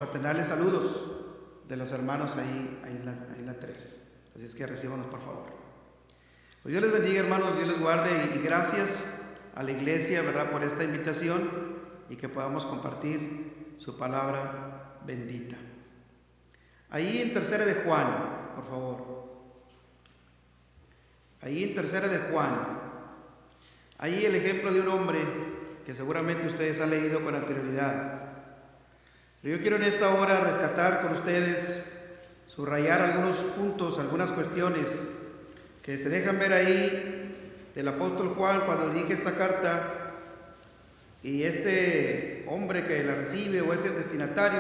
Fraternales saludos de los hermanos ahí en la 3. Así es que recíbanos, por favor. Pues Dios les bendiga, hermanos, Dios les guarde y gracias a la iglesia, ¿verdad?, por esta invitación y que podamos compartir su palabra bendita. Ahí en Tercera de Juan, por favor. Ahí en Tercera de Juan. Ahí el ejemplo de un hombre que seguramente ustedes han leído con anterioridad. Pero yo quiero en esta hora rescatar con ustedes, subrayar algunos puntos, algunas cuestiones que se dejan ver ahí del apóstol Juan cuando dirige esta carta, y este hombre que la recibe o es el destinatario,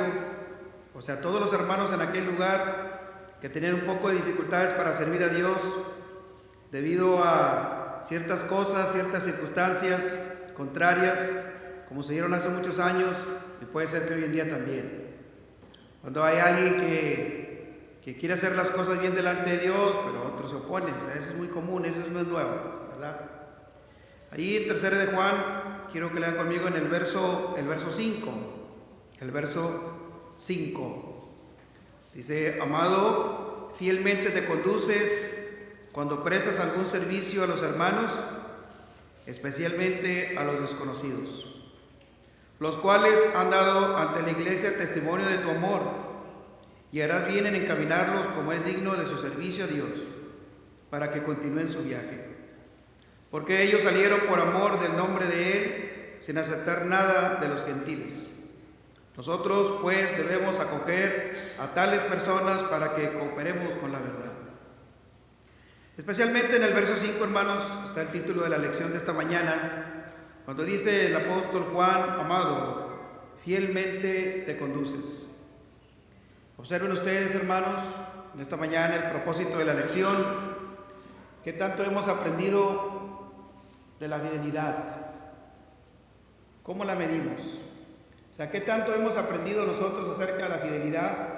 o sea, todos los hermanos en aquel lugar que tenían un poco de dificultades para servir a Dios debido a ciertas cosas, ciertas circunstancias contrarias, como se dieron hace muchos años, y puede ser que hoy en día también. Cuando hay alguien que quiere hacer las cosas bien delante de Dios, pero otros se oponen, o sea, eso es muy común, eso no es nuevo, ¿verdad? Ahí en Tercera de Juan, quiero que lean conmigo en el verso 5. El verso 5. Dice: amado, fielmente te conduces cuando prestas algún servicio a los hermanos, especialmente a los desconocidos, los cuales han dado ante la iglesia testimonio de tu amor, y harás bien en encaminarlos como es digno de su servicio a Dios, para que continúen su viaje. Porque ellos salieron por amor del nombre de Él, sin aceptar nada de los gentiles. Nosotros, pues, debemos acoger a tales personas para que cooperemos con la verdad. Especialmente en el verso 5, hermanos, está el título de la lección de esta mañana, cuando dice el apóstol Juan: amado, fielmente te conduces. Observen ustedes, hermanos, en esta mañana el propósito de la lección. ¿Qué tanto hemos aprendido de la fidelidad? ¿Cómo la medimos? O sea, ¿qué tanto hemos aprendido nosotros acerca de la fidelidad?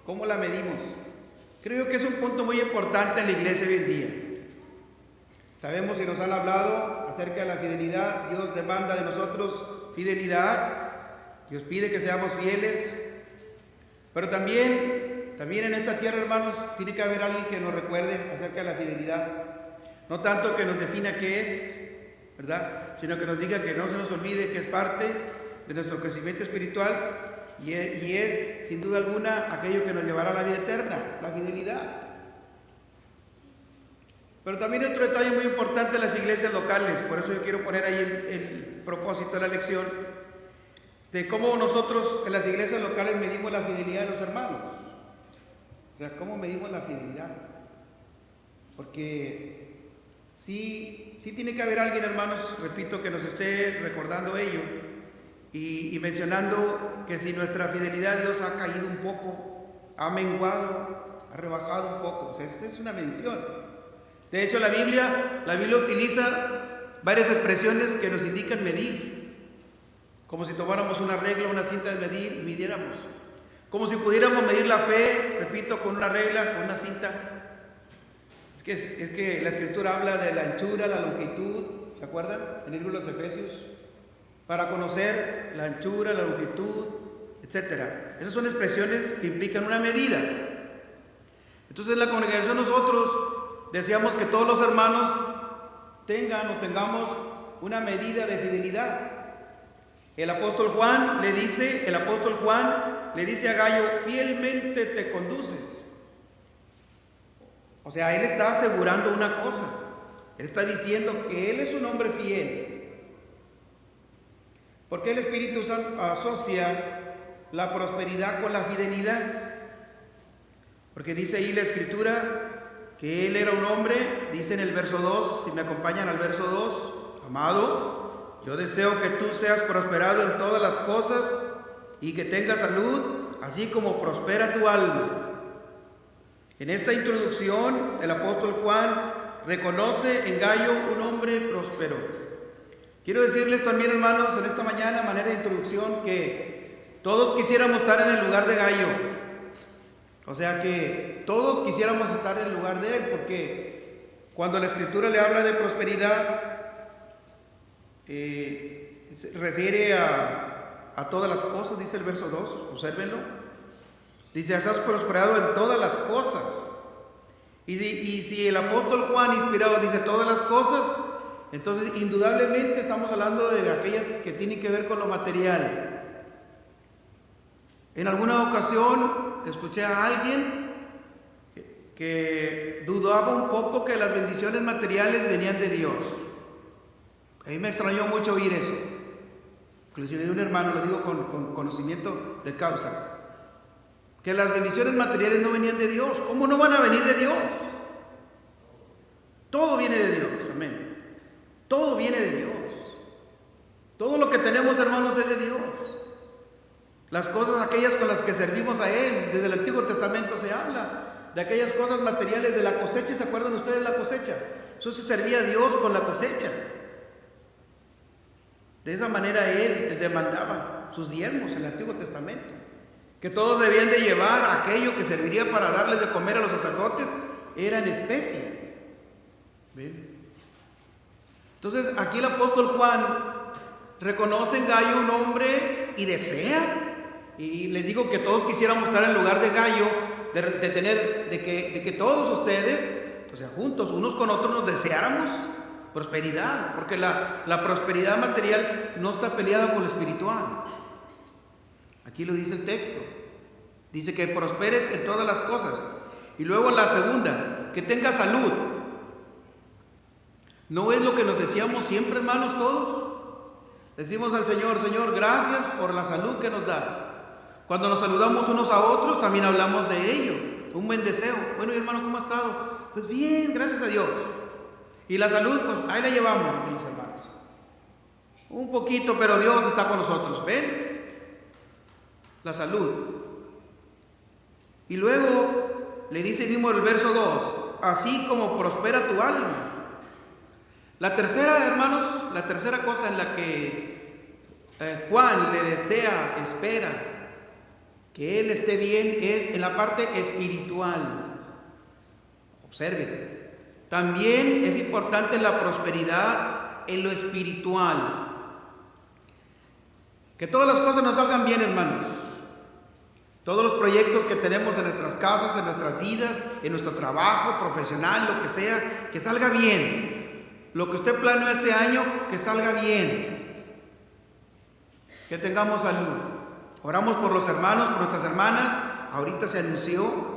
¿Cómo la medimos? Creo que es un punto muy importante en la iglesia hoy en día. Sabemos y nos han hablado acerca de la fidelidad. Dios demanda de nosotros fidelidad. Dios pide que seamos fieles. Pero también en esta tierra, hermanos, tiene que haber alguien que nos recuerde acerca de la fidelidad. No tanto que nos defina qué es, ¿verdad?, sino que nos diga que no se nos olvide que es parte de nuestro crecimiento espiritual y es, sin duda alguna, aquello que nos llevará a la vida eterna, la fidelidad. Pero también hay otro detalle muy importante en las iglesias locales, por eso yo quiero poner ahí el propósito de la lección, de cómo nosotros en las iglesias locales medimos la fidelidad de los hermanos. O sea, cómo medimos la fidelidad. Porque sí tiene que haber alguien, hermanos, repito, que nos esté recordando ello y mencionando que si nuestra fidelidad a Dios ha caído un poco, ha menguado, ha rebajado un poco. O sea, esta es una medición. De hecho, la Biblia utiliza varias expresiones que nos indican medir. Como si tomáramos una regla, una cinta de medir y midiéramos. Como si pudiéramos medir la fe, repito, con una regla, con una cinta. Es que la Escritura habla de la anchura, la longitud, ¿se acuerdan? En el libro de los Efesios. Para conocer la anchura, la longitud, etc. Esas son expresiones que implican una medida. Entonces, en la congregación nosotros deseamos que todos los hermanos tengamos una medida de fidelidad. El apóstol Juan le dice a Gallo: fielmente te conduces. O sea, él está asegurando una cosa. Él está diciendo que él es un hombre fiel. ¿Por qué el Espíritu Santo asocia la prosperidad con la fidelidad? Porque dice ahí la Escritura que él era un hombre, dice en el verso 2, si me acompañan al verso 2, amado, yo deseo que tú seas prosperado en todas las cosas y que tengas salud, así como prospera tu alma. En esta introducción, el apóstol Juan reconoce en Gallo un hombre próspero. Quiero decirles también, hermanos, en esta mañana, a manera de introducción, que todos quisiéramos estar en el lugar de Gallo. O sea que todos quisiéramos estar en el lugar de él, porque cuando la Escritura le habla de prosperidad, se refiere a a todas las cosas, dice el verso 2, obsérvenlo. Dice, has prosperado en todas las cosas. Y si el apóstol Juan inspirado dice todas las cosas, entonces indudablemente estamos hablando de aquellas que tienen que ver con lo material. En alguna ocasión escuché a alguien que dudaba un poco que las bendiciones materiales venían de Dios. A mí me extrañó mucho oír eso. Inclusive de un hermano, lo digo con conocimiento de causa, que las bendiciones materiales no venían de Dios. ¿Cómo no van a venir de Dios? Todo viene de Dios, amén. Todo viene de Dios. Todo lo que tenemos, hermanos, es de Dios. Las cosas aquellas con las que servimos a Él, desde el Antiguo Testamento se habla de aquellas cosas materiales de la cosecha. ¿Se acuerdan ustedes de la cosecha? Eso se servía a Dios con la cosecha. De esa manera Él demandaba sus diezmos en el Antiguo Testamento, que todos debían de llevar aquello que serviría para darles de comer a los sacerdotes, era en especie. ¿Ven? Entonces aquí el apóstol Juan reconoce en Gayo un hombre y desea, y les digo que todos quisiéramos estar en lugar de Gayo, de que todos ustedes, o sea, juntos, unos con otros, nos deseáramos prosperidad, porque la prosperidad material no está peleada con lo espiritual. Aquí lo dice el texto, dice que prosperes en todas las cosas. Y luego la segunda, que tengas salud. ¿No es lo que nos decíamos siempre, hermanos, todos? Decimos al Señor, Señor, gracias por la salud que nos das. Cuando nos saludamos unos a otros, también hablamos de ello, un buen deseo. Bueno, mi hermano, ¿cómo ha estado? Pues bien, gracias a Dios. Y la salud, pues ahí la llevamos, dicen los hermanos. Un poquito, pero Dios está con nosotros, ¿ven? La salud. Y luego le dice mismo el verso 2, así como prospera tu alma. La tercera, hermanos, la tercera cosa en la que Juan le desea, espera que él esté bien, es en la parte espiritual. Observen. También es importante la prosperidad en lo espiritual. Que todas las cosas nos salgan bien, hermanos. Todos los proyectos que tenemos en nuestras casas, en nuestras vidas, en nuestro trabajo profesional, lo que sea, que salga bien. Lo que usted planeó este año, que salga bien. Que tengamos salud. Oramos por los hermanos, por nuestras hermanas. Ahorita se anunció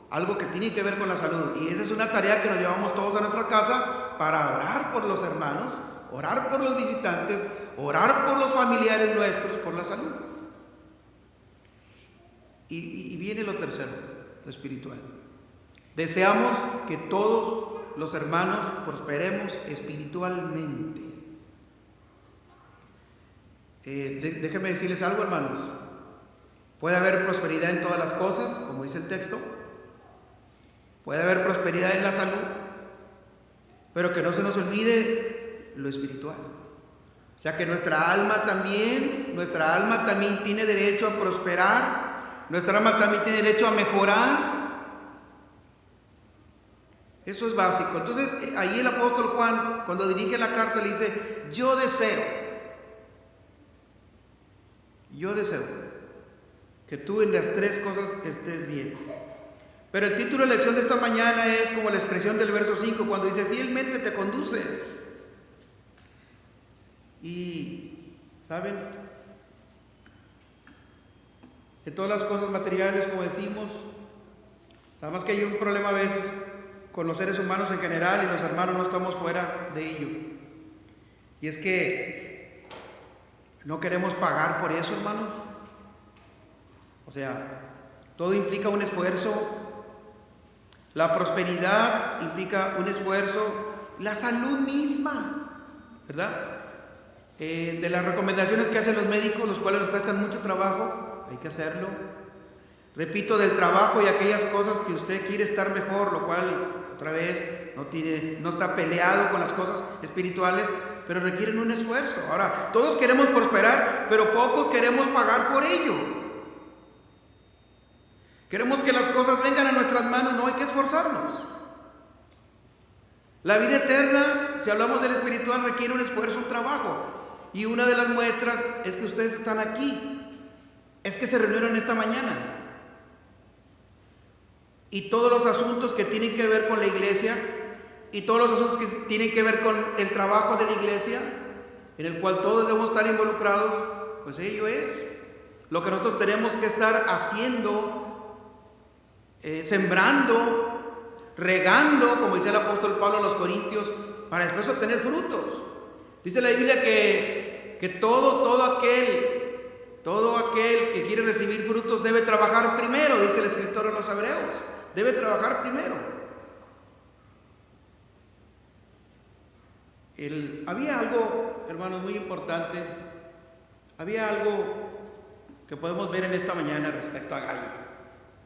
algo que tiene que ver con la salud. Y esa es una tarea que nos llevamos todos a nuestra casa para orar por los hermanos, orar por los visitantes, orar por los familiares nuestros, por la salud. Y viene lo tercero, lo espiritual. Deseamos que todos los hermanos prosperemos espiritualmente. Déjenme decirles algo, hermanos. Puede haber prosperidad en todas las cosas, como dice el texto. Puede haber prosperidad en la salud, pero que no se nos olvide lo espiritual. O sea que nuestra alma también tiene derecho a prosperar, nuestra alma también tiene derecho a mejorar. Eso es básico. Entonces, ahí el apóstol Juan, cuando dirige la carta, le dice, yo deseo que tú en las tres cosas estés bien. Pero el título de la lección de esta mañana es como la expresión del verso 5, cuando dice, fielmente te conduces. Y, ¿saben? En todas las cosas materiales, como decimos, nada más que hay un problema a veces con los seres humanos en general, y los hermanos no estamos fuera de ello. Y es que no queremos pagar por eso, hermanos. O sea, todo implica un esfuerzo. La prosperidad implica un esfuerzo. La salud misma, ¿verdad? De las recomendaciones que hacen los médicos, los cuales nos cuestan mucho trabajo, hay que hacerlo. Repito, del trabajo y aquellas cosas que usted quiere estar mejor, lo cual otra vez no está peleado con las cosas espirituales, pero requieren un esfuerzo. Ahora, todos queremos prosperar, pero pocos queremos pagar por ello. Queremos que las cosas vengan a nuestras manos, no hay que esforzarnos. La vida eterna, si hablamos del espiritual, requiere un esfuerzo, un trabajo. Y una de las muestras es que ustedes están aquí. Es que se reunieron esta mañana. Y todos los asuntos que tienen que ver con la iglesia, y todos los asuntos que tienen que ver con el trabajo de la iglesia, en el cual todos debemos estar involucrados, pues ello es lo que nosotros tenemos que estar haciendo, sembrando, regando, como dice el apóstol Pablo a los Corintios, para después obtener frutos. Dice la Biblia que todo aquel que quiere recibir frutos debe trabajar primero, dice el escritor a los Hebreos, debe trabajar primero. Había algo, hermanos, muy importante, había algo que podemos ver en esta mañana respecto a Gallo.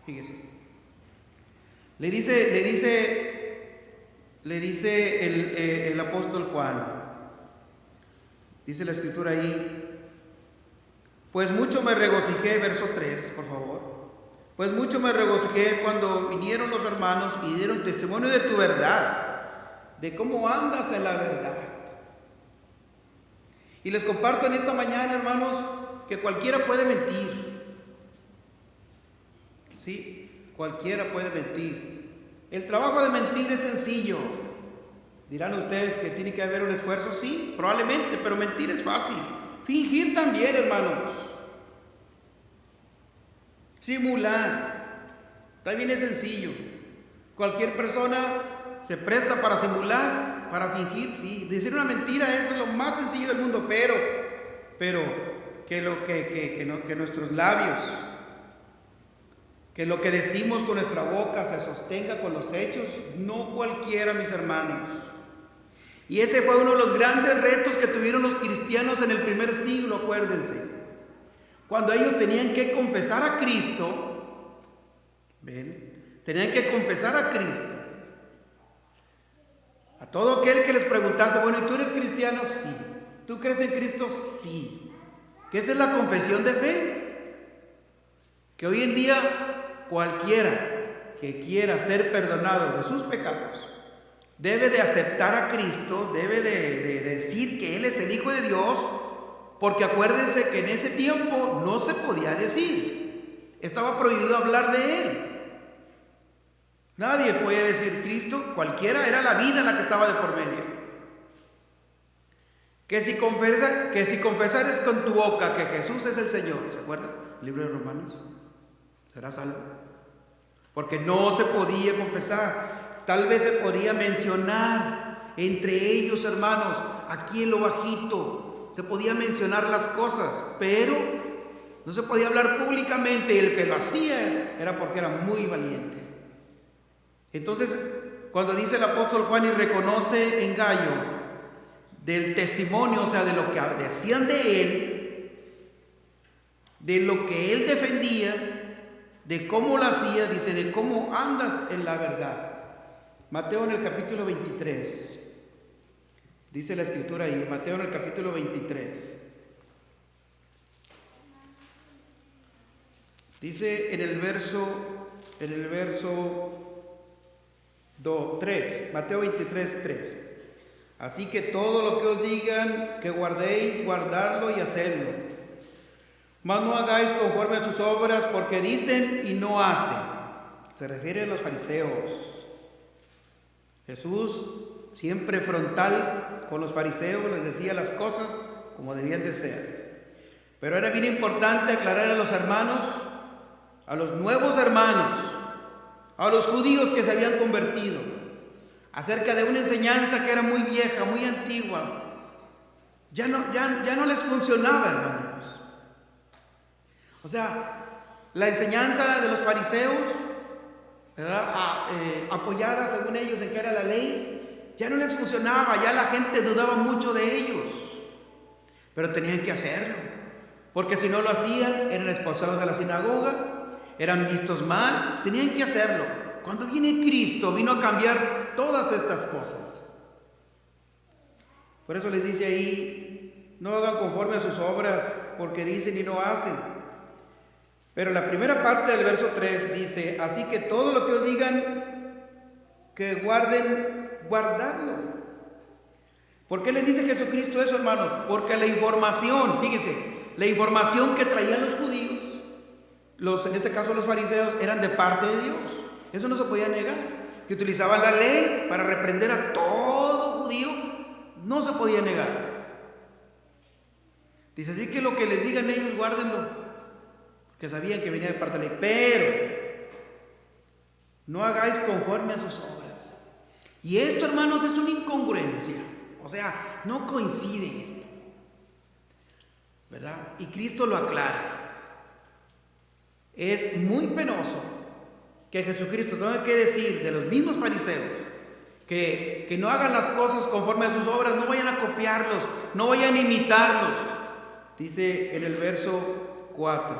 Fíjese. Le dice el apóstol Juan, dice la escritura ahí, pues mucho me regocijé, verso 3, por favor, pues mucho me regocijé cuando vinieron los hermanos y dieron testimonio de tu verdad, de cómo andas en la verdad. Y les comparto en esta mañana, hermanos, que cualquiera puede mentir. Sí, cualquiera puede mentir. El trabajo de mentir es sencillo. Dirán ustedes que tiene que haber un esfuerzo, sí, probablemente, pero mentir es fácil. Fingir también, hermanos. Simular también es sencillo. Cualquier persona se presta para simular, para fingir, sí. Decir una mentira es lo más sencillo del mundo, pero que nuestros labios, que lo que decimos con nuestra boca se sostenga con los hechos, no cualquiera, mis hermanos. Y ese fue uno de los grandes retos que tuvieron los cristianos en el primer siglo, acuérdense. Cuando ellos tenían que confesar a Cristo, ¿ven? Tenían que confesar a Cristo. A todo aquel que les preguntase, bueno, ¿y tú eres cristiano? Sí. ¿Tú crees en Cristo? Sí. ¿Qué es la confesión de fe? Que hoy en día cualquiera que quiera ser perdonado de sus pecados debe de aceptar a Cristo, debe de decir que Él es el Hijo de Dios, porque acuérdense que en ese tiempo no se podía decir, estaba prohibido hablar de Él. Nadie podía decir Cristo, cualquiera, era la vida la que estaba de por medio. Que si confesares con tu boca que Jesús es el Señor, ¿se acuerdan? El libro de Romanos, serás salvo. Porque no se podía confesar, tal vez se podía mencionar entre ellos, hermanos, aquí en lo bajito, se podía mencionar las cosas, pero no se podía hablar públicamente, y el que lo hacía era porque era muy valiente. Entonces, cuando dice el apóstol Juan y reconoce en Gallo del testimonio, o sea, de lo que decían de él, de lo que él defendía, de cómo lo hacía, dice, de cómo andas en la verdad. Mateo en el capítulo 23, dice la escritura ahí, Mateo en el capítulo 23, dice en el verso 3, Mateo 23, 3. Así que todo lo que os digan que guardéis, guardadlo y hacedlo. Mas no hagáis conforme a sus obras, porque dicen y no hacen. Se refiere a los fariseos. Jesús, siempre frontal con los fariseos, les decía las cosas como debían de ser. Pero era bien importante aclarar a los hermanos, a los nuevos hermanos, a los judíos que se habían convertido, acerca de una enseñanza que era muy vieja, muy antigua. Ya no les funcionaba, hermanos. O sea, la enseñanza de los fariseos, ¿verdad? Apoyada según ellos en que era la ley, ya no les funcionaba, ya la gente dudaba mucho de ellos, pero tenían que hacerlo, porque si no lo hacían, eran expulsados de la sinagoga, eran vistos mal, tenían que hacerlo. Cuando viene Cristo, vino a cambiar todas estas cosas. Por eso les dice ahí, no hagan conforme a sus obras, porque dicen y no hacen. Pero la primera parte del verso 3 dice, así que todo lo que os digan que guarden, guardadlo. ¿Por qué les dice Jesucristo eso, hermanos? Porque la información, fíjense, la información que traían los judíos, en este caso los fariseos, eran de parte de Dios. Eso no se podía negar. Que utilizaban la ley para reprender a todo judío, no se podía negar. Dice así que lo que les digan ellos, guárdenlo, porque sabían que venía de parte de la ley. Pero no hagáis conforme a sus obras. Y esto, hermanos, es una incongruencia. O sea, no coincide esto, ¿verdad? Y Cristo lo aclara. Es muy penoso que Jesucristo tenga que decir de los mismos fariseos que no hagan las cosas conforme a sus obras, no vayan a copiarlos, no vayan a imitarlos. Dice en el verso 4,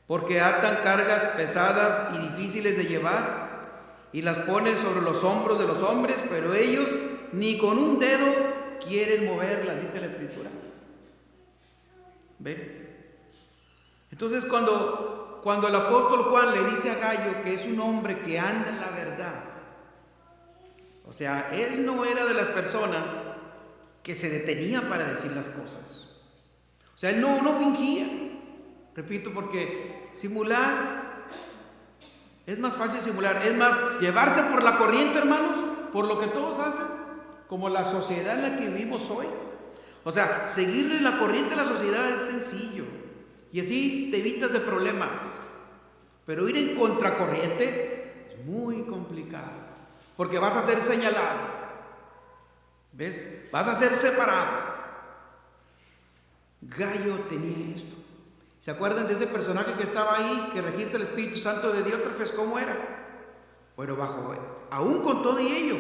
porque atan cargas pesadas y difíciles de llevar y las ponen sobre los hombros de los hombres, pero ellos ni con un dedo quieren moverlas, dice la Escritura. ¿Ven? Entonces cuando el apóstol Juan le dice a Gallo que es un hombre que anda en la verdad, o sea, él no era de las personas que se detenía para decir las cosas. O sea, él no fingía. Repito, porque simular, es más fácil simular, es más llevarse por la corriente, hermanos, por lo que todos hacen, como la sociedad en la que vivimos hoy. O sea, seguirle la corriente a la sociedad es sencillo y así te evitas de problemas. Pero ir en contracorriente es muy complicado, porque vas a ser señalado, ¿ves? Vas a ser separado. Gallo tenía esto. ¿Se acuerdan de ese personaje que estaba ahí, que registra el Espíritu Santo de Diótrefes? ¿Cómo era? Bueno, aún con todo y ello,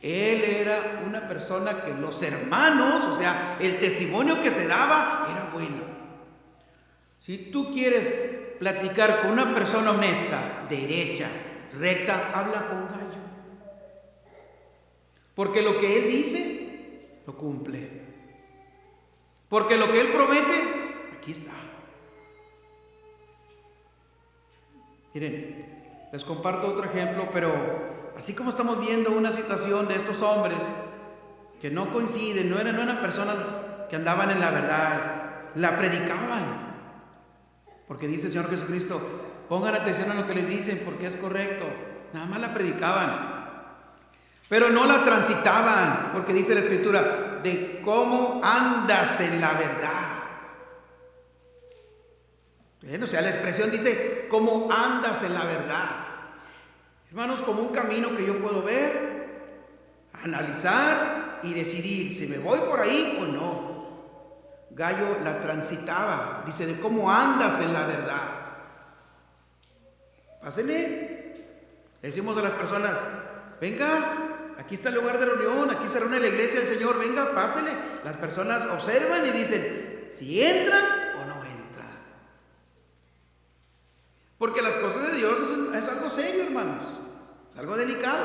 él era una persona que los hermanos, o sea, el testimonio que se daba era bueno. Si tú quieres platicar con una persona honesta, derecha, recta, habla con Gallo. Porque lo que él dice, lo cumple. Porque lo que él promete, aquí está. Miren, les comparto otro ejemplo, pero así como estamos viendo una situación de estos hombres que no coinciden, no eran personas que andaban en la verdad, la predicaban. Porque dice el Señor Jesucristo, pongan atención a lo que les dicen porque es correcto. Nada más la predicaban. Pero no la transitaban, porque dice la Escritura, de cómo andas en la verdad. Bien, o sea, la expresión dice, cómo andas en la verdad. Hermanos, como un camino que yo puedo ver, analizar y decidir si me voy por ahí o no. Gallo la transitaba, dice, de cómo andas en la verdad. Pásenle. Le decimos a las personas, venga, aquí está el lugar de reunión, aquí se reúne la iglesia del Señor, venga, pásele. Las personas observan y dicen, si entran o no entran. Porque las cosas de Dios es algo serio, hermanos, es algo delicado.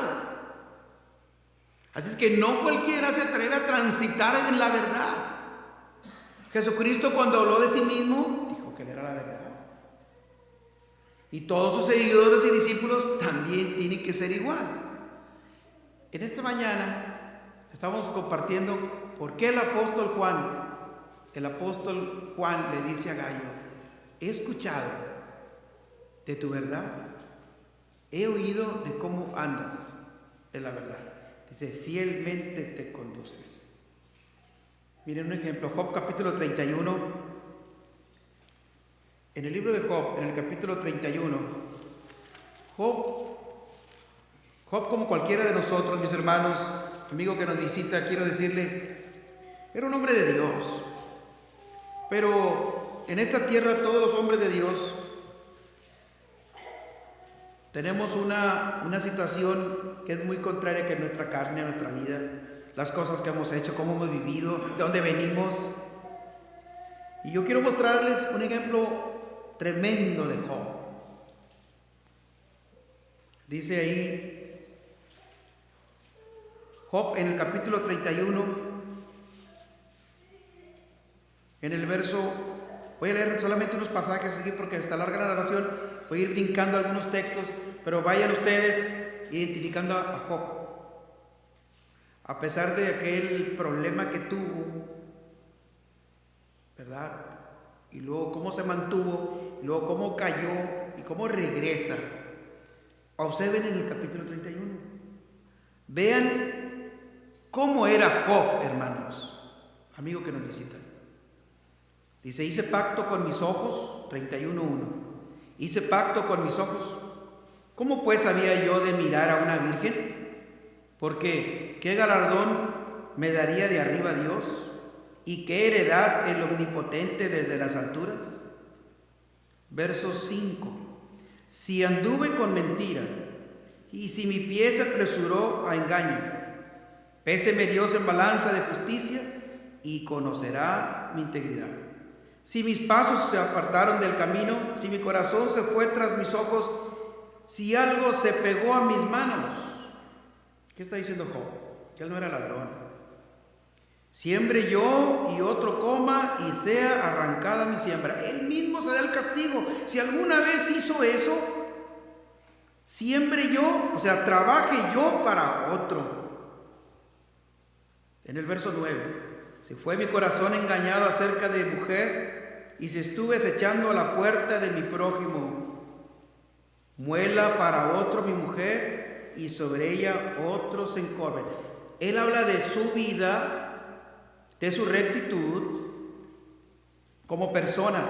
Así es que no cualquiera se atreve a transitar en la verdad. Jesucristo, cuando habló de sí mismo, dijo que él era la verdad. Y todos sus seguidores y discípulos también tienen que ser igual. En esta mañana estamos compartiendo por qué el apóstol Juan le dice a Gallo, he escuchado de tu verdad, he oído de cómo andas en la verdad. Dice, fielmente te conduces. Miren un ejemplo, Job capítulo 31. En el libro de Job, en el capítulo 31, Job como cualquiera de nosotros, mis hermanos, amigo que nos visita, quiero decirle, era un hombre de Dios. Pero en esta tierra todos los hombres de Dios tenemos una situación que es muy contraria que nuestra carne, a nuestra vida, las cosas que hemos hecho, cómo hemos vivido, de dónde venimos. Y yo quiero mostrarles un ejemplo tremendo de Job. Dice ahí, Job en el capítulo 31, en el verso, voy a leer solamente unos pasajes aquí porque está larga la narración, voy a ir brincando algunos textos, pero vayan ustedes identificando a Job. a pesar de aquel problema que tuvo, ¿verdad? Y luego cómo se mantuvo, y luego cómo cayó y cómo regresa. Observen en el capítulo 31. Vean cómo era Job, hermanos, amigo que nos visita. Dice, hice pacto con mis ojos, 31:1. Hice pacto con mis ojos. ¿Cómo pues había yo de mirar a una virgen? Porque ¿qué galardón me daría de arriba Dios? ¿Y qué heredad el Omnipotente desde las alturas? Verso 5. Si anduve con mentira, y si mi pie se apresuró a engaño, péseme Dios en balanza de justicia, y conocerá mi integridad. Si mis pasos se apartaron del camino, si mi corazón se fue tras mis ojos, si algo se pegó a mis manos. ¿Qué está diciendo Job? Que él no era ladrón. Siembre yo y otro coma y sea arrancada mi siembra. Él mismo se da el castigo. Si alguna vez hizo eso, siembre yo, o sea, trabaje yo para otro. En el verso 9, si fue mi corazón engañado acerca de mujer y si estuve acechando a la puerta de mi prójimo, muela para otro mi mujer y sobre ella otros se encorven. Él habla de su vida, de su rectitud como persona.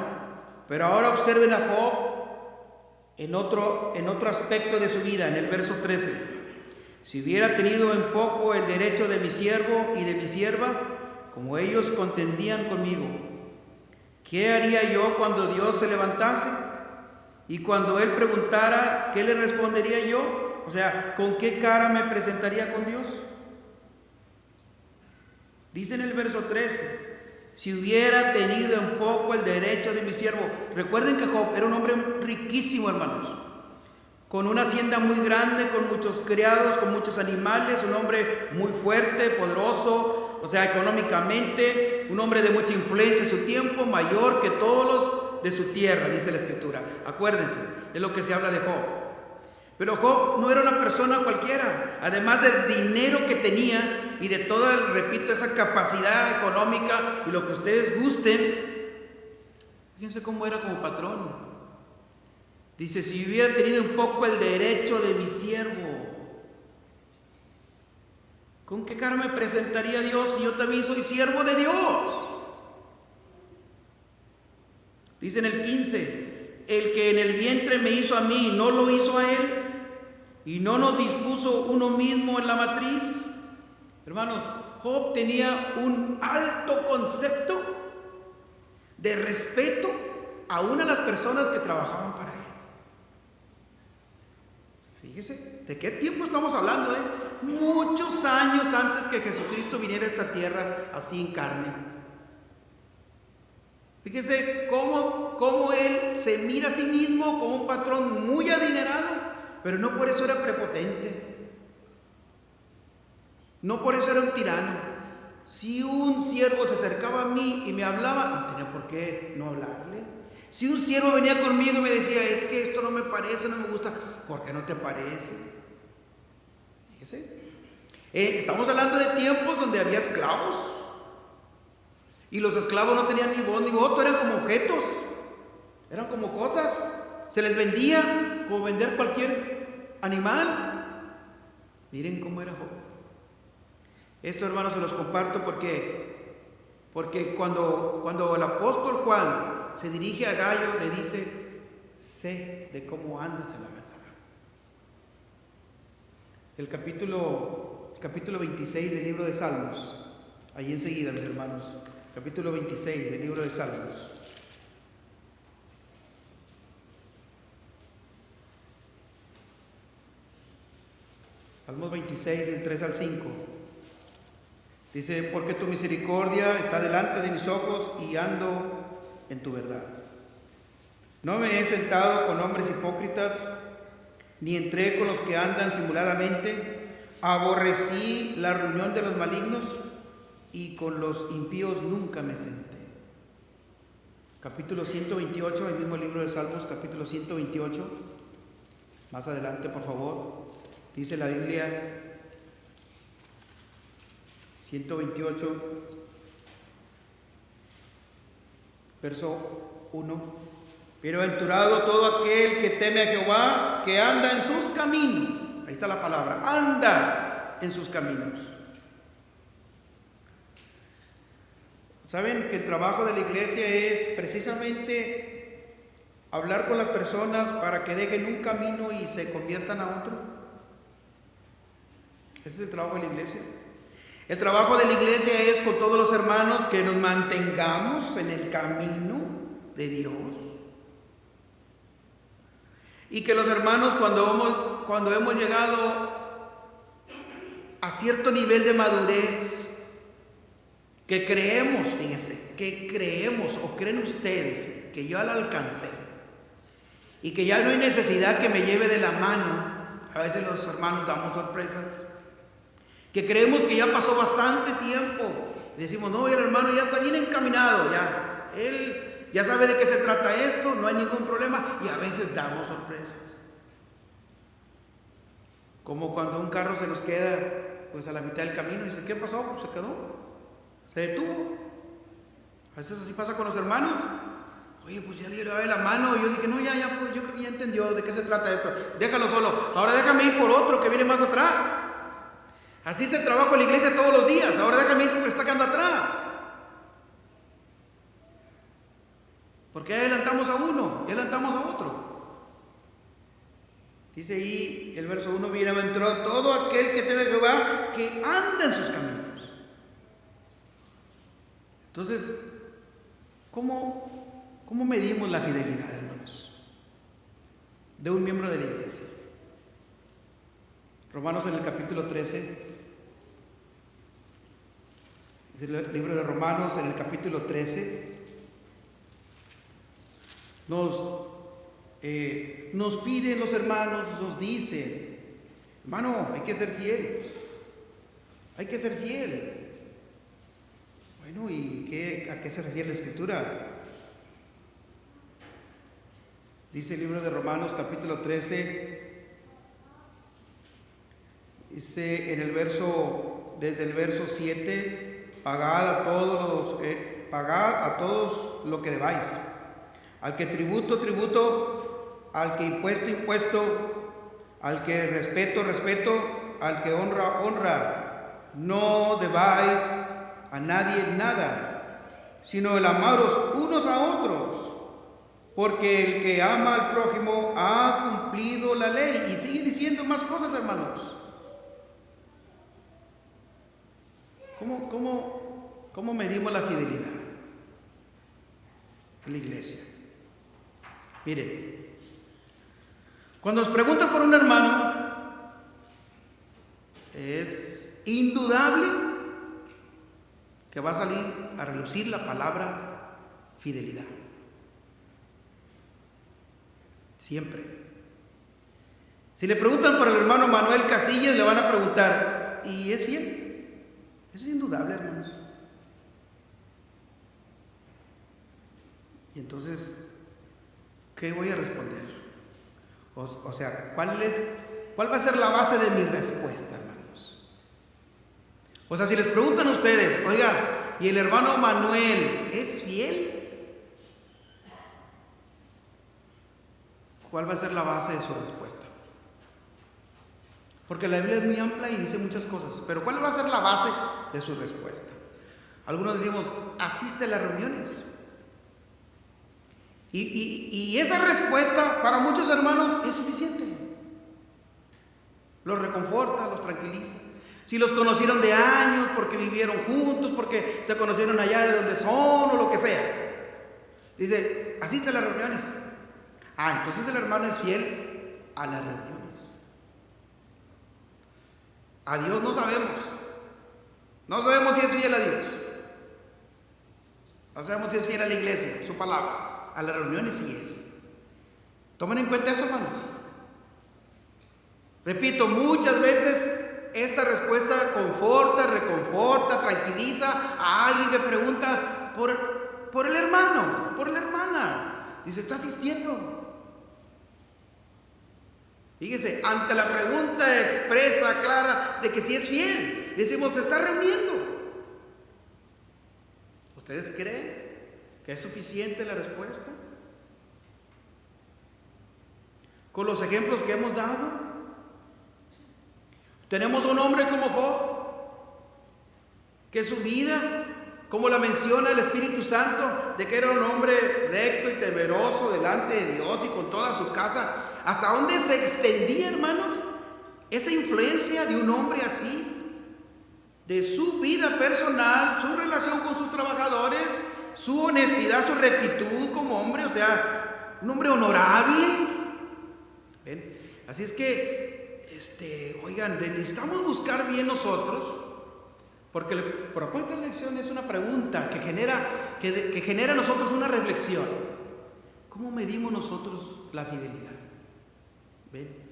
Pero ahora observen a Job en otro aspecto de su vida, en el verso 13. Si hubiera tenido en poco el derecho de mi siervo y de mi sierva, como ellos contendían conmigo, ¿qué haría yo cuando Dios se levantase? Y cuando Él preguntara, ¿qué le respondería yo? O sea, ¿con qué cara me presentaría con Dios? Dice en el verso 13, si hubiera tenido en poco el derecho de mi siervo. Recuerden que Job era un hombre riquísimo, hermanos, con una hacienda muy grande, con muchos criados, con muchos animales, un hombre muy fuerte, poderoso, o sea, económicamente, un hombre de mucha influencia en su tiempo, mayor que todos los de su tierra, dice la Escritura. Acuérdense, es lo que se habla de Job. Pero Job no era una persona cualquiera, además del dinero que tenía y de toda, repito, esa capacidad económica y lo que ustedes gusten. Fíjense cómo era como patrón. Dice, si hubiera tenido un poco el derecho de mi siervo, ¿con qué cara me presentaría a Dios si yo también soy siervo de Dios? Dice en el 15, el que en el vientre me hizo a mí, ¿no lo hizo a él? ¿Y no nos dispuso uno mismo en la matriz? Hermanos, Job tenía un alto concepto de respeto aún a las personas que trabajaban para él. Fíjese, ¿de qué tiempo estamos hablando? Muchos años antes que Jesucristo viniera a esta tierra así en carne. Fíjese cómo él se mira a sí mismo como un patrón muy adinerado, pero no por eso era prepotente. No por eso era un tirano. Si un siervo se acercaba a mí y me hablaba, no tenía por qué no hablarle. Si un siervo venía conmigo y me decía, es que esto no me parece, no me gusta, ¿por qué no te parece? Fíjese. Estamos hablando de tiempos donde había esclavos. Y los esclavos no tenían ni voz ni voto, eran como objetos, eran como cosas. Se les vendía como vender cualquier animal. Miren cómo era Job. Esto, hermanos, se los comparto porque cuando el apóstol Juan se dirige a Gallo, le dice, sé de cómo andas en la verdad. El capítulo 26 del libro de Salmos, ahí enseguida, mis hermanos, capítulo 26 del libro de Salmos. Salmos 26, del 3 al 5. Dice, porque tu misericordia está delante de mis ojos y ando en tu verdad. No me he sentado con hombres hipócritas, ni entré con los que andan simuladamente. Aborrecí la reunión de los malignos y con los impíos nunca me senté. Capítulo 128, el mismo libro de Salmos, capítulo 128. Más adelante, por favor. Dice la Biblia, 128, verso 1. Bienaventurado todo aquel que teme a Jehová, que anda en sus caminos. Ahí está la palabra, anda en sus caminos. ¿Saben que el trabajo de la iglesia es precisamente hablar con las personas para que dejen un camino y se conviertan a otro? Ese es el trabajo de la iglesia. El trabajo de la iglesia es con todos los hermanos que nos mantengamos en el camino de Dios. Y que los hermanos cuando hemos llegado a cierto nivel de madurez, que creemos, fíjense, que creemos o creen ustedes que yo la alcancé y que ya no hay necesidad que me lleve de la mano. A veces los hermanos damos sorpresas, que creemos que ya pasó bastante tiempo y decimos, no, el hermano ya está bien encaminado, ya, él ya sabe de qué se trata esto, no hay ningún problema, y a veces damos sorpresas. Como cuando un carro se nos queda pues a la mitad del camino y dice, ¿qué pasó? Pues se quedó, se detuvo. A veces así pasa con los hermanos. Oye, pues ya le llevé la mano, y yo dije, no, ya, pues yo creo que ya entendió de qué se trata esto, déjalo solo, ahora déjame ir por otro que viene más atrás. Así se trabaja en la iglesia todos los días, ahora déjame ir porque está quedando atrás. Porque ya adelantamos a uno, ya adelantamos a otro. Dice ahí el verso 1, bienaventurado todo aquel que teme a Jehová, que anda en sus caminos. Entonces, ¿cómo medimos la fidelidad, hermanos, de un miembro de la iglesia? Romanos en el capítulo 13, el libro de Romanos en el capítulo 13, nos piden los hermanos, nos dicen, hermano, hay que ser fiel, hay que ser fiel. Bueno, ¿y a qué se refiere la escritura? Dice el libro de Romanos capítulo 13, dice en el verso, desde el verso 7, pagad a todos lo que debáis. Al que tributo, al que impuesto, al que respeto, al que honra. No debáis a nadie nada, sino el amaros unos a otros, porque el que ama al prójimo ha cumplido la ley. Y sigue diciendo más cosas, hermanos. ¿Cómo medimos la fidelidad en la iglesia? Miren, cuando nos preguntan por un hermano, es indudable que va a salir a relucir la palabra fidelidad. Siempre. Si le preguntan por el hermano Manuel Casillas, le van a preguntar, ¿y es fiel? Eso es indudable, hermanos. Y entonces, ¿qué voy a responder? O sea, ¿cuál va a ser la base de mi respuesta, hermanos? O sea, si les preguntan a ustedes, oiga, ¿y el hermano Manuel es fiel? ¿Cuál va a ser la base de su respuesta? Porque la Biblia es muy amplia y dice muchas cosas, pero ¿cuál va a ser la base de su respuesta? Algunos decimos, asiste a las reuniones. Y esa respuesta para muchos hermanos es suficiente. Los reconforta, los tranquiliza. Si los conocieron de años, porque vivieron juntos, porque se conocieron allá de donde son o lo que sea. Dice, asiste a las reuniones. Entonces el hermano es fiel a las reuniones. A Dios no sabemos. No sabemos si es fiel a Dios. No sabemos si es fiel a la iglesia, su palabra. A las reuniones sí es. Tomen en cuenta eso, hermanos. Repito, muchas veces esta respuesta conforta, reconforta, tranquiliza a alguien que pregunta por el hermano, por la hermana. Dice, ¿está asistiendo? Fíjese, ante la pregunta expresa, clara, de que si es fiel, decimos, ¿se está reuniendo? ¿Ustedes creen que es suficiente la respuesta? Con los ejemplos que hemos dado. Tenemos un hombre como Job, que su vida, como la menciona el Espíritu Santo, de que era un hombre recto y temeroso delante de Dios y con toda su casa. ¿Hasta dónde se extendía, hermanos, esa influencia de un hombre así? De su vida personal, su relación con sus trabajadores, su honestidad, su rectitud como hombre, o sea, un hombre honorable. ¿Ven? Así es que, oigan, necesitamos buscar bien nosotros, porque el propósito de la lección es una pregunta que genera en nosotros una reflexión. ¿Cómo medimos nosotros la fidelidad? ¿Ven?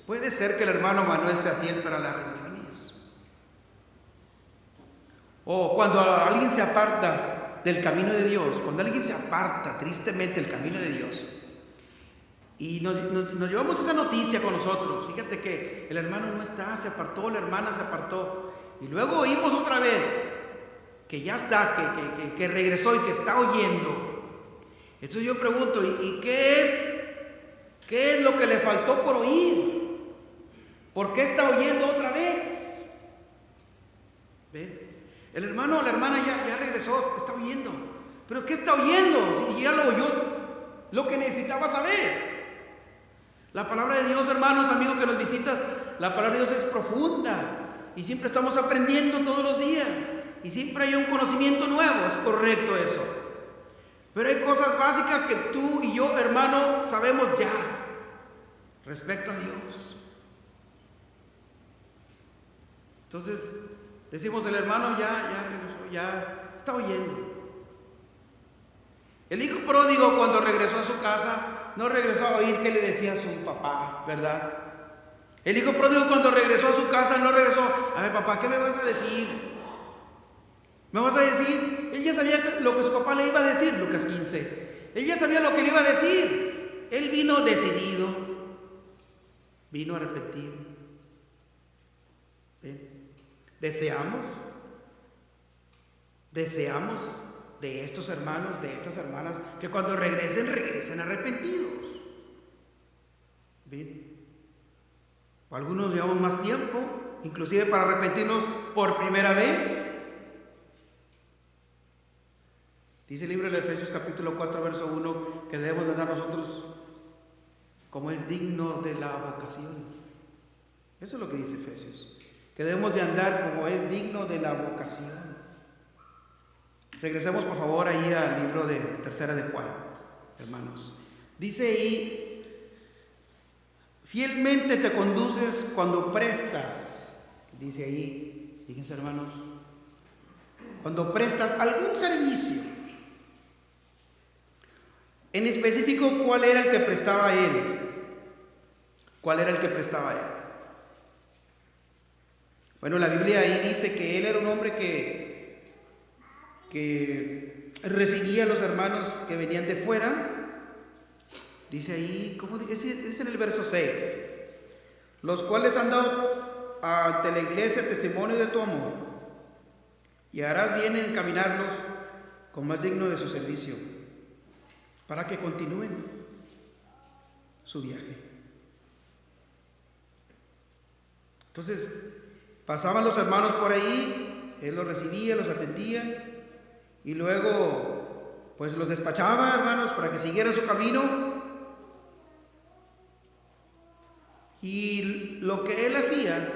Puede ser que el hermano Manuel sea fiel para las reuniones, o cuando alguien se aparta del camino de Dios, cuando alguien se aparta tristemente del camino de Dios, y nos llevamos esa noticia con nosotros. Fíjate que el hermano no está, se apartó, la hermana se apartó, y luego oímos otra vez que ya está, que regresó y que está oyendo. Entonces yo pregunto, ¿y qué es lo que le faltó por oír? ¿Por qué está oyendo otra vez? ¿Ven? El hermano o la hermana ya regresó, está oyendo. ¿Pero qué está oyendo? Si ya lo oyó lo que necesitaba saber. La palabra de Dios, hermanos, amigos que nos visitas, la palabra de Dios es profunda y siempre estamos aprendiendo todos los días y siempre hay un conocimiento nuevo. Es correcto eso, pero hay cosas básicas que tú y yo, hermano, sabemos ya respecto a Dios. Entonces decimos, el hermano ya regresó, ya está oyendo. El hijo pródigo, cuando regresó a su casa, no regresó a oír qué le decía su papá, ¿verdad? El hijo pródigo, cuando regresó a su casa, no regresó: a ver, papá, ¿qué me vas a decir? ¿Me vas a decir? Él ya sabía lo que su papá le iba a decir, Lucas 15. Él ya sabía lo que le iba a decir. Él vino decidido, vino arrepentido. Deseamos de estos hermanos, de estas hermanas, que cuando regresen arrepentidos. ¿Ven? O algunos llevamos más tiempo, inclusive para arrepentirnos por primera vez. Dice el libro de Efesios capítulo 4, verso 1, que debemos de dar nosotros como es digno de la vocación. Eso es lo que dice Efesios, que debemos de andar como es digno de la vocación. Regresemos por favor ahí al libro de Tercera de Juan, hermanos. Dice ahí: fielmente te conduces cuando prestas. Dice ahí, fíjense hermanos, cuando prestas algún servicio. En específico, ¿cuál era el que prestaba él? ¿Cuál era el que prestaba él? Bueno, la Biblia ahí dice que él era un hombre que recibía a los hermanos que venían de fuera. Dice ahí, ¿cómo dice? Es en el verso 6: los cuales han dado ante la iglesia testimonio de tu amor, y harás bien en encaminarlos con más digno de su servicio, para que continúen su viaje. Entonces, pasaban los hermanos por ahí, él los recibía, los atendía, y luego pues los despachaba, hermanos, para que siguieran su camino. Y lo que él hacía,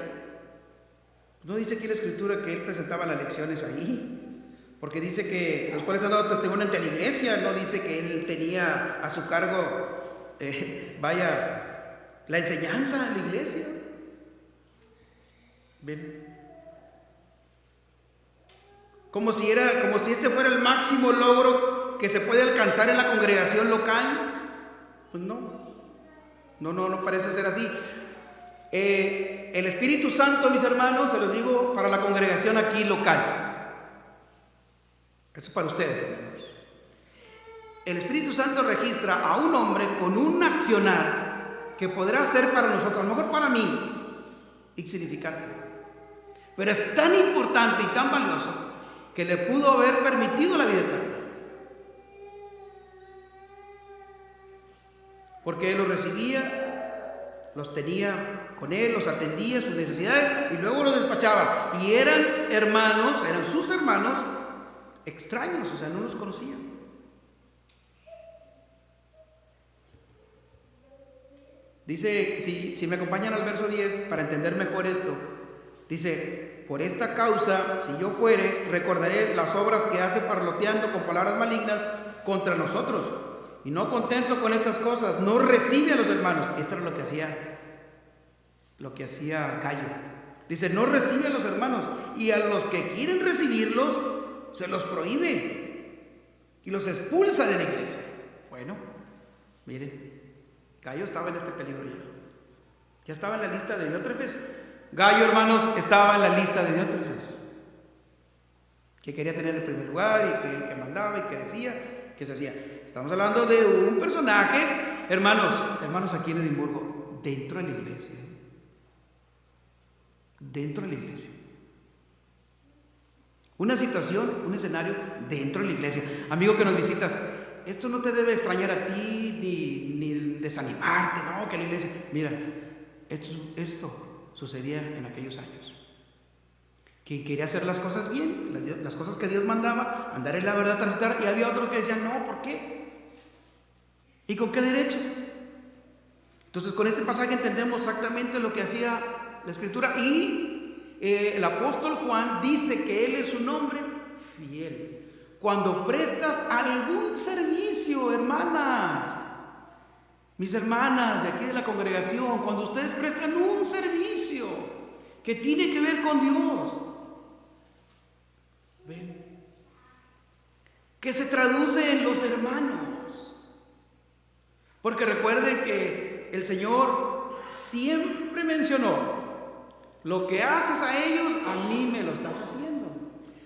no dice aquí la escritura que él presentaba las lecciones ahí, porque dice que los cuales han dado testimonio ante la iglesia. No dice que él tenía a su cargo la enseñanza en la iglesia. ¿Ven? Como si este fuera el máximo logro que se puede alcanzar en la congregación local. Pues no parece ser así. El Espíritu Santo, mis hermanos, se los digo, para la congregación aquí local. Esto es para ustedes, hermanos. El Espíritu Santo registra a un hombre con un accionar que podrá ser para nosotros, a lo mejor para mí, insignificante, Pero es tan importante y tan valioso que le pudo haber permitido la vida eterna. Porque Él los recibía, los tenía con Él, los atendía sus necesidades y luego los despachaba. Y eran hermanos, eran sus hermanos extraños, o sea, no los conocían. Dice, si me acompañan al verso 10 para entender mejor esto, dice: por esta causa, si yo fuere, recordaré las obras que hace parloteando con palabras malignas contra nosotros. Y no contento con estas cosas, no recibe a los hermanos. Esto era lo que hacía Gallo. Dice: no recibe a los hermanos, y a los que quieren recibirlos se los prohíbe y los expulsa de la iglesia. Bueno, miren, Gallo estaba en este peligro ya estaba en la lista de Diótrefes. Gallo, hermanos, estaba en la lista de Diótrefes, que quería tener el primer lugar y que el que mandaba y que decía, que se hacía. Estamos hablando de un personaje, hermanos aquí en Edimburgo, dentro de la iglesia. Dentro de la iglesia. Una situación, un escenario dentro de la iglesia. Amigo que nos visitas, esto no te debe extrañar a ti ni desanimarte, no, que la iglesia. Mira, esto sucedía en aquellos años. Quien quería hacer las cosas bien, las cosas que Dios mandaba, andar en la verdad, transitar, y había otros que decían: no, ¿por qué? ¿Y con qué derecho? Entonces, con este pasaje entendemos exactamente lo que hacía la Escritura. Y el apóstol Juan dice que él es un hombre fiel. Cuando prestas algún servicio, hermanas, mis hermanas de aquí de la congregación, cuando ustedes prestan un servicio que tiene que ver con Dios, ven, que se traduce en los hermanos. Porque recuerden que el Señor siempre mencionó: lo que haces a ellos, a mí me lo estás haciendo.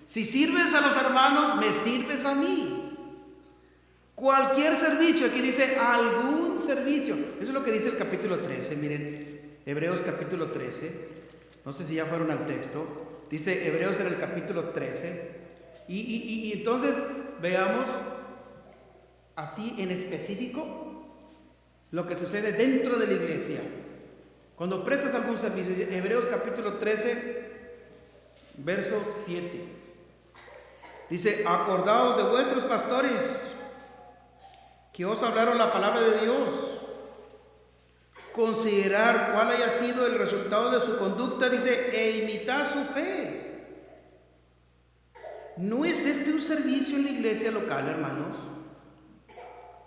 Si sirves a los hermanos, me sirves a mí. Cualquier servicio, aquí dice algún servicio. Eso es lo que dice el capítulo 13. Miren, Hebreos capítulo 13. No sé si ya fueron al texto. Dice Hebreos en el capítulo 13. Y entonces veamos así en específico lo que sucede dentro de la iglesia cuando prestas algún servicio. Hebreos capítulo 13, verso 7. Dice: acordaos de vuestros pastores que os hablaron la palabra de Dios. Considerar cuál haya sido el resultado de su conducta, dice, e imitar su fe. ¿No es este un servicio en la iglesia local, hermanos?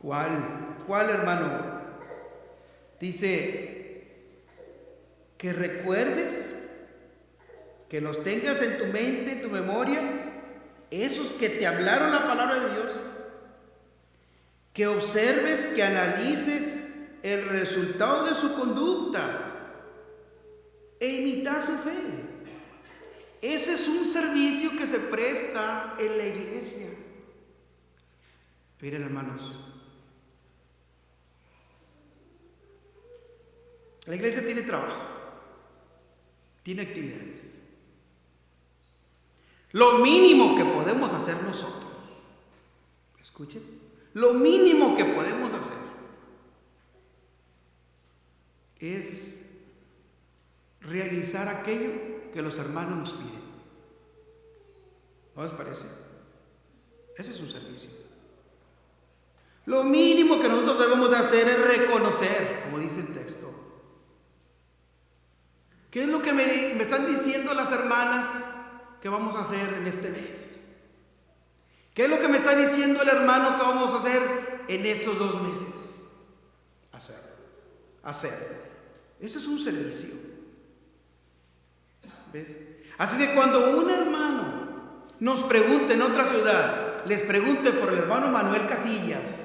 ¿Cuál, hermano? Dice que recuerdes, que los tengas en tu mente, en tu memoria, esos que te hablaron la palabra de Dios, que observes, que analices el resultado de su conducta e imitar su fe. Ese es un servicio que se presta en la iglesia. Miren, hermanos, la iglesia tiene trabajo, tiene actividades. Lo mínimo que podemos hacer nosotros, escuchen, lo mínimo que podemos hacer es realizar aquello que los hermanos nos piden. ¿No les parece? Ese es un servicio. Lo mínimo que nosotros debemos hacer es reconocer, como dice el texto. ¿Qué es lo que me están diciendo las hermanas que vamos a hacer en este mes? ¿Qué es lo que me está diciendo el hermano que vamos a hacer en estos 2 meses? Hacer. Ese es un servicio. ¿Ves? Así que cuando un hermano nos pregunte en otra ciudad, les pregunte por el hermano Manuel Casillas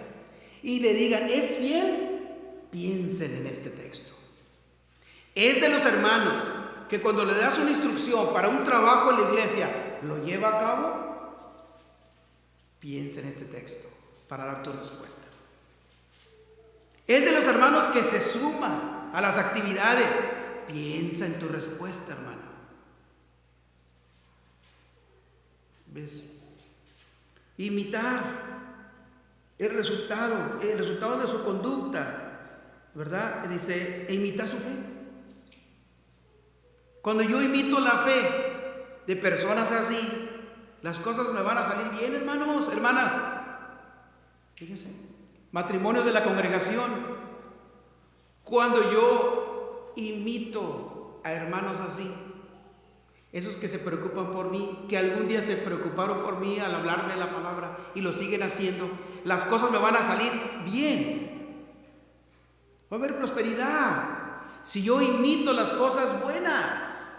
y le digan: ¿es fiel? Piensen en este texto. Es de los hermanos que cuando le das una instrucción para un trabajo en la iglesia, ¿lo lleva a cabo? Piensa en este texto para dar tu respuesta. Es de los hermanos que se suma a las actividades. Piensa en tu respuesta, hermano. ¿Ves? Imitar el resultado de su conducta, ¿verdad? Dice, e imitar su fe. Cuando yo imito la fe de personas así, las cosas me van a salir bien, hermanos, hermanas. Fíjense, matrimonios de la congregación. Cuando yo imito a hermanos así, esos que se preocupan por mí, que algún día se preocuparon por mí al hablarme la palabra y lo siguen haciendo, las cosas me van a salir bien. Va a haber prosperidad si yo imito las cosas buenas.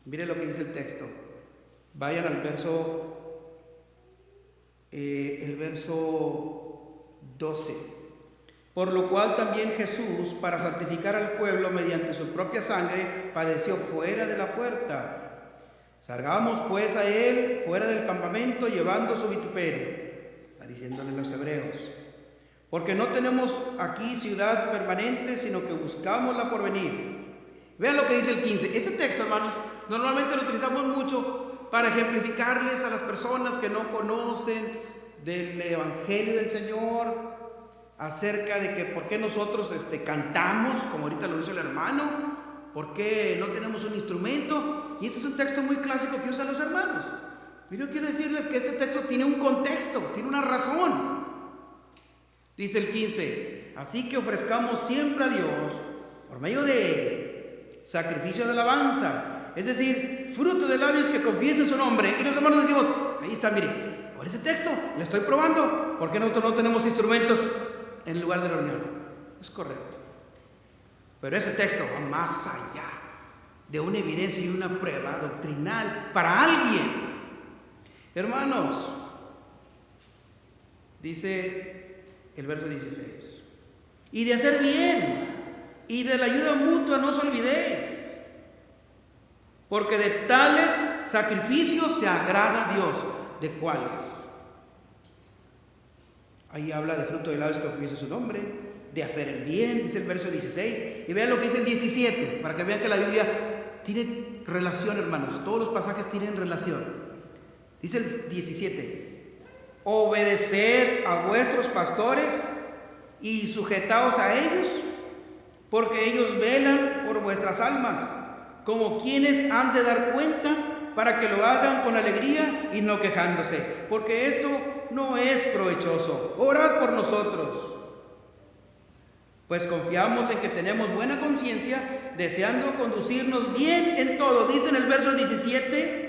Mire lo que dice el texto. Vayan al verso 12. Por lo cual también Jesús, para santificar al pueblo mediante su propia sangre, padeció fuera de la puerta. Salgamos pues a él fuera del campamento llevando su vituperio. Está diciéndole a los hebreos. Porque no tenemos aquí ciudad permanente, sino que buscamos la por venir. Vean lo que dice el 15. Este texto, hermanos, normalmente lo utilizamos mucho para ejemplificarles a las personas que no conocen del Evangelio del Señor, acerca de que por qué nosotros cantamos, como ahorita lo hizo el hermano, por qué no tenemos un instrumento. Y ese es un texto muy clásico que usan los hermanos. Pero yo quiero decirles que este texto tiene un contexto, tiene una razón. Dice el 15, así que ofrezcamos siempre a Dios, por medio de Él, sacrificio de alabanza, es decir, fruto de labios que confiesen su nombre. Y los hermanos decimos, ahí está, mire, ¿cuál es el texto? Le estoy probando. ¿Por qué nosotros no tenemos instrumentos en el lugar de reunión? Es correcto. Pero ese texto va más allá de una evidencia y una prueba doctrinal para alguien. Hermanos, dice el verso 16, y de hacer bien y de la ayuda mutua no os olvidéis, porque de tales sacrificios se agrada a Dios. ¿De cuáles? Ahí habla de fruto de labios que confiesen su nombre, de hacer el bien, dice el verso 16, y vean lo que dice el 17, para que vean que la Biblia tiene relación, hermanos, todos los pasajes tienen relación. Dice el 17, obedeced a vuestros pastores y sujetaos a ellos, porque ellos velan por vuestras almas, como quienes han de dar cuenta, para que lo hagan con alegría y no quejándose, porque esto no es provechoso. Orad por nosotros, pues confiamos en que tenemos buena conciencia, deseando conducirnos bien en todo. Dice en el verso 17,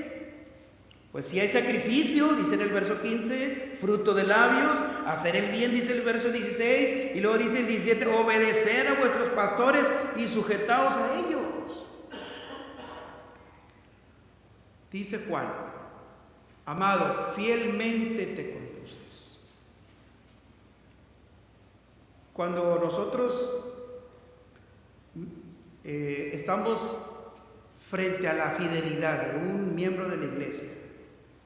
pues si hay sacrificio, dice en el verso 15, fruto de labios, hacer el bien, dice el verso 16, y luego dice el 17, obedecer a vuestros pastores y sujetaos a ellos. Dice Juan, amado, fielmente te conduces. Cuando nosotros estamos frente a la fidelidad de un miembro de la iglesia,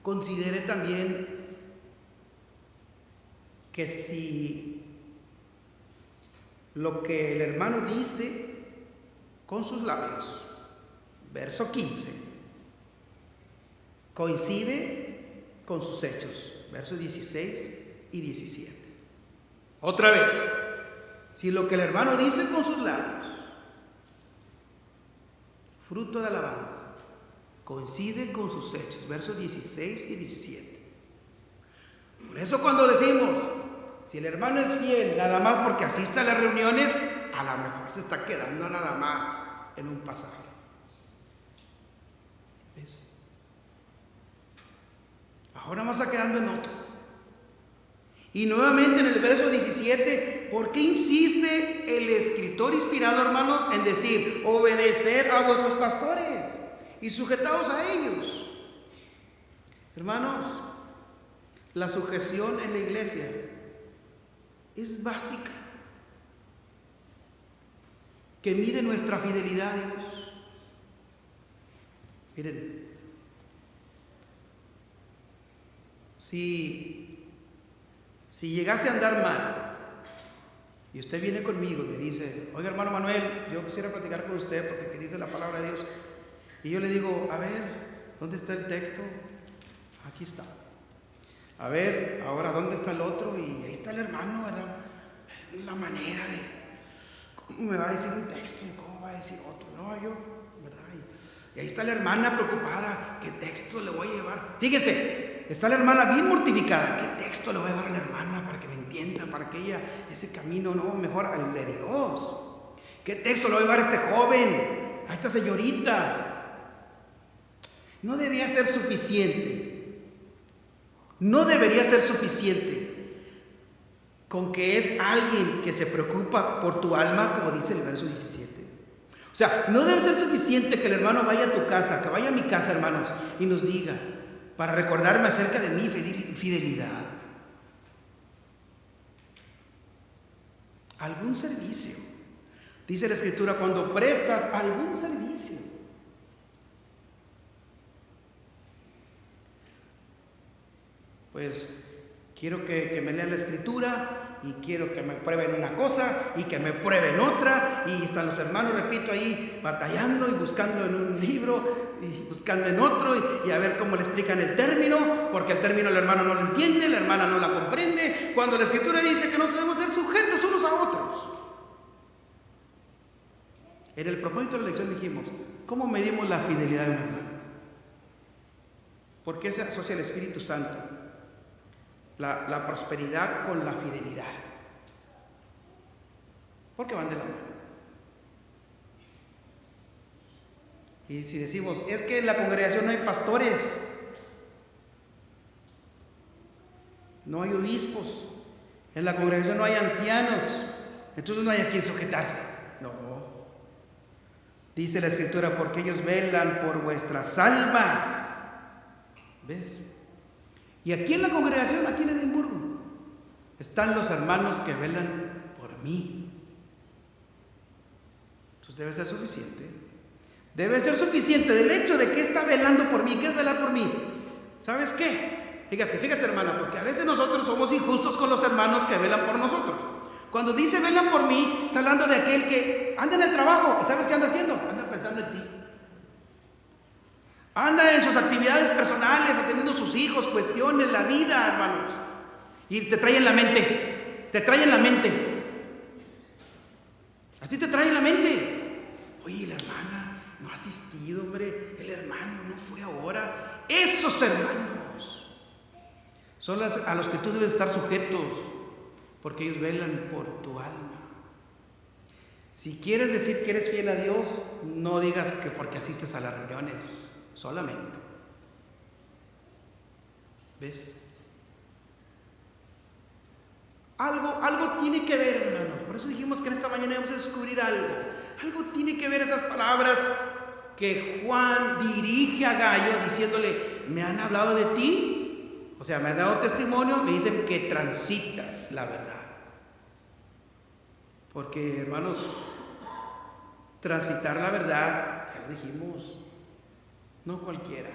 considere también que si lo que el hermano dice con sus labios, verso 15, coincide con sus hechos, versos 16 y 17. Otra vez, si lo que el hermano dice con sus labios, fruto de alabanza, coincide con sus hechos, versos 16 y 17. Por eso cuando decimos, si el hermano es fiel nada más porque asiste a las reuniones, a lo mejor se está quedando nada más en un pasaje. ¿Ves? Ahora más está quedando en otro. Y nuevamente en el verso 17, ¿por qué insiste el escritor inspirado, hermanos, en decir, obedecer a vuestros pastores y sujetaos a ellos? Hermanos, la sujeción en la iglesia es básica, que mide nuestra fidelidad a Dios. Miren, si llegase a andar mal y usted viene conmigo y me dice, oiga hermano Manuel, yo quisiera platicar con usted porque dice la palabra de Dios, y yo le digo, a ver, ¿dónde está el texto? Aquí está. A ver, ahora, ¿dónde está el otro? Y ahí está el hermano, ¿verdad? La manera de, ¿cómo me va a decir un texto? ¿Cómo va a decir otro? No, yo, ¿verdad? Y ahí está la hermana preocupada. ¿Qué texto le voy a llevar? Fíjese, está la hermana bien mortificada. ¿Qué texto le voy a llevar a la hermana para que me entienda? Para que ella, ese camino, no, mejor al de Dios. ¿Qué texto le voy a llevar a este joven? A esta señorita. No debía ser suficiente. No debería ser suficiente con que es alguien que se preocupa por tu alma, como dice el verso 17. O sea, no debe ser suficiente que el hermano vaya a tu casa, que vaya a mi casa, hermanos, y nos diga, para recordarme acerca de mi fidelidad. Algún servicio. Dice la Escritura, cuando prestas algún servicio. Pues quiero que me lean la Escritura y quiero que me prueben una cosa y que me prueben otra, y están los hermanos, repito, ahí batallando y buscando en un libro y buscando en otro y a ver cómo le explican el término, porque el término el hermano no lo entiende, la hermana no la comprende, cuando la Escritura dice que no debemos ser sujetos unos a otros. En el propósito de la lección dijimos, ¿cómo medimos la fidelidad de un hermano? ¿Por qué se asocia el Espíritu Santo? La prosperidad con la fidelidad. Porque van de la mano. Y si decimos, es que en la congregación no hay pastores, no hay obispos, en la congregación no hay ancianos, entonces no hay a quien sujetarse. No. Dice la Escritura, porque ellos velan por vuestras almas. ¿Ves? Y aquí en la congregación, aquí en Edimburgo, están los hermanos que velan por mí. Entonces debe ser suficiente. Debe ser suficiente del hecho de que está velando por mí. ¿Qué es velar por mí? ¿Sabes qué? Fíjate hermana, porque a veces nosotros somos injustos con los hermanos que velan por nosotros. Cuando dice velan por mí, está hablando de aquel que anda en el trabajo. ¿Y sabes qué anda haciendo? Anda pensando en ti. Anda en sus actividades personales, atendiendo a sus hijos, cuestiones, la vida, hermanos. Y te trae en la mente. Te trae en la mente. Así te trae en la mente. Oye, la hermana no ha asistido, hombre. El hermano no fue ahora. Esos hermanos son a los que tú debes estar sujetos, porque ellos velan por tu alma. Si quieres decir que eres fiel a Dios, no digas que porque asistes a las reuniones. Solamente. ¿Ves? Algo tiene que ver, hermanos. Por eso dijimos que en esta mañana íbamos a descubrir algo. Algo tiene que ver esas palabras que Juan dirige a Gallo diciéndole, me han hablado de ti, o sea, me han dado testimonio, me dicen que transitas la verdad. Porque, hermanos, transitar la verdad, ya lo dijimos, no cualquiera.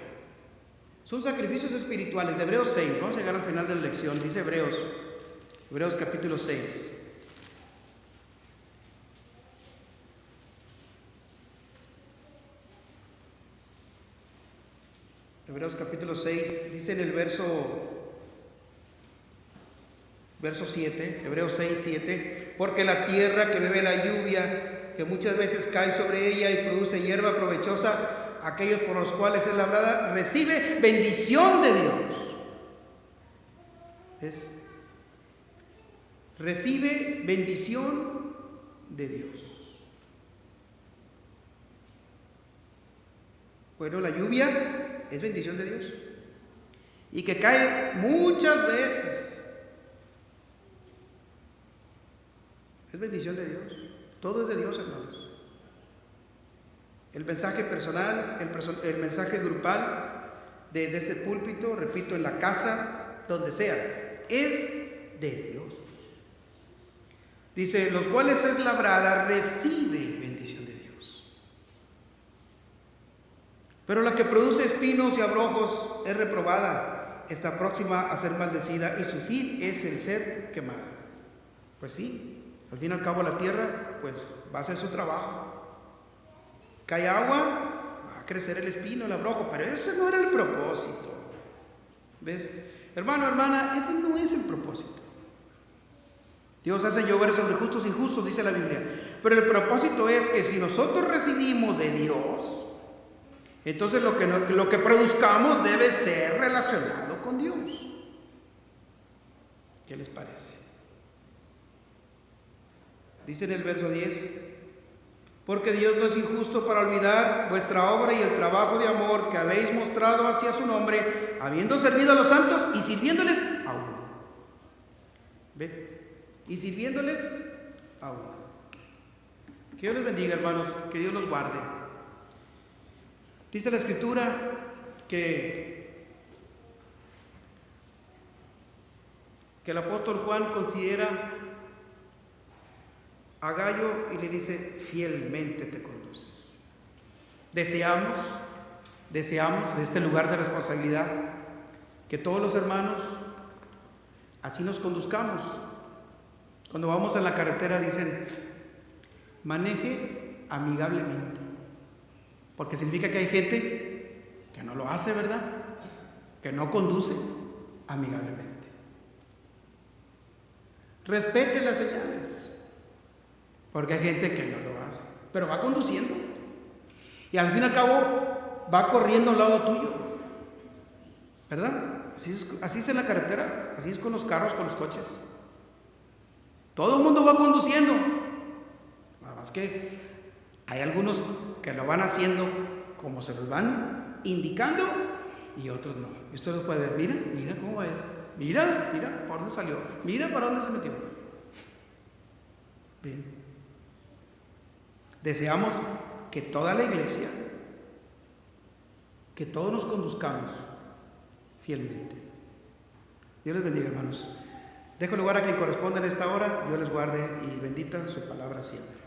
Son sacrificios espirituales. Hebreos 6, vamos a llegar al final de la lección. Dice Hebreos capítulo 6. Hebreos capítulo 6, dice en el verso 7, Hebreos 6, 7, porque la tierra que bebe la lluvia, que muchas veces cae sobre ella y produce hierba provechosa, aquellos por los cuales es labrada, recibe bendición de Dios. ¿Ves? Recibe bendición de Dios. Bueno, la lluvia es bendición de Dios. Y que cae muchas veces. Es bendición de Dios. Todo es de Dios, hermanos. El mensaje personal, el mensaje grupal, desde este púlpito, repito, en la casa, donde sea, es de Dios. Dice, los cuales es labrada, recibe bendición de Dios. Pero la que produce espinos y abrojos es reprobada, está próxima a ser maldecida y su fin es el ser quemada. Pues sí, al fin y al cabo la tierra, pues va a hacer su trabajo. Cae agua, va a crecer el espino, el abrojo, pero ese no era el propósito. ¿Ves? Hermano, hermana, ese no es el propósito. Dios hace llover sobre justos e injustos, dice la Biblia. Pero el propósito es que si nosotros recibimos de Dios, entonces lo que produzcamos debe ser relacionado con Dios. ¿Qué les parece? Dice en el verso 10: porque Dios no es injusto para olvidar vuestra obra y el trabajo de amor que habéis mostrado hacia su nombre, habiendo servido a los santos y sirviéndoles aún. ¿Ve? Y sirviéndoles aún. Que Dios les bendiga, hermanos, que Dios los guarde. Dice la Escritura que el apóstol Juan considera a Gallo y le dice: fielmente te conduces. Deseamos de este lugar de responsabilidad que todos los hermanos así nos conduzcamos. Cuando vamos en la carretera dicen: maneje amigablemente, porque significa que hay gente que no lo hace, ¿verdad? Que no conduce amigablemente. Respete las señales, porque hay gente que no lo hace, pero va conduciendo y al fin y al cabo va corriendo al lado tuyo, ¿verdad? Así es en la carretera, así es con los carros, con los coches. Todo el mundo va conduciendo, nada más que hay algunos que lo van haciendo como se los van indicando y otros no. Y usted lo puede ver: mira cómo va eso, mira por dónde salió, mira para dónde se metió. Bien. Deseamos que toda la iglesia, que todos nos conduzcamos fielmente. Dios les bendiga, hermanos. Dejo lugar a quien corresponda en esta hora. Dios les guarde y bendita su palabra siempre.